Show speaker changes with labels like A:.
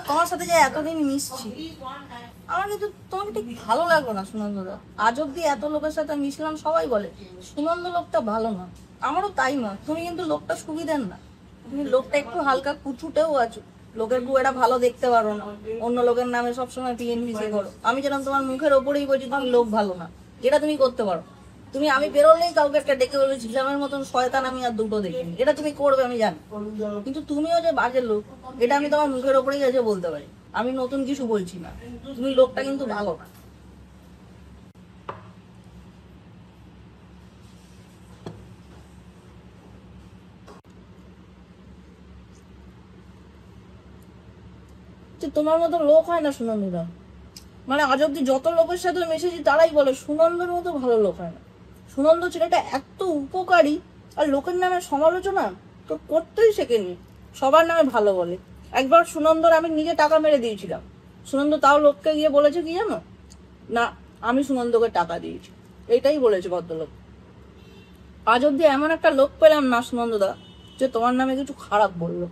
A: তোমার সাথে যে এতদিন মিশছি, আমার কিন্তু তোমাকে ঠিক ভালো লাগলো না সুনন্দদা। আজ অব্দি এত লোকের সাথে মিশলাম, সবাই বলে সুনন্দ লোকটা ভালো না। আমারও তাই না, তুমি কিন্তু লোকটা সুবিধের না। তুমি লোকটা একটু হালকা কুচুটেও আছো, লোকের খুব এটা ভালো দেখতে পারো না, অন্য লোকের নামে সবসময় পিএনপিসি করো। আমি যেরকম তোমার মুখের ওপরেই বলছি তুমি লোক ভালো না, এটা তুমি করতে পারো। তুমি আমি বেরোলেই কাউকে একটা ডেকে বলবে ঝিলামের মতন শয়তান আমি আর দুটো দেখিনি, এটা তুমি করবে আমি জানি। কিন্তু তুমিও যে বাজে লোক, এটা আমি তোমার মুখের ওপরেই এসে বলতে পারি। আমি নতুন কিছু বলছি না, তুমি লোকটা কিন্তু ভালো না। তোমার মতো লোক হয় না সুনন্দা। মানে আজ অব্দি যত লোকের সাথে মিশেছি তারাই বলে সুনন্দর মতো ভালো লোক হয় না। সুনন্দ ছেলেটা এত উপকারী, আর লোকের নামে সমালোচনা তো করতেই শেখেনি, সবার নামে ভালো বলে। একবার সুনন্দর আমি নিজে টাকা মেরে দিয়েছিলাম, সুনন্দ তাও লোককে গিয়ে বলেছে কি জানো, না আমি সুনন্দকে টাকা দিয়েছি, এইটাই বলেছে ভদ্রলোক। আজ অব্দি এমন একটা লোক পেলাম না সুনন্দদা যে তোমার নামে কিছু খারাপ বললো।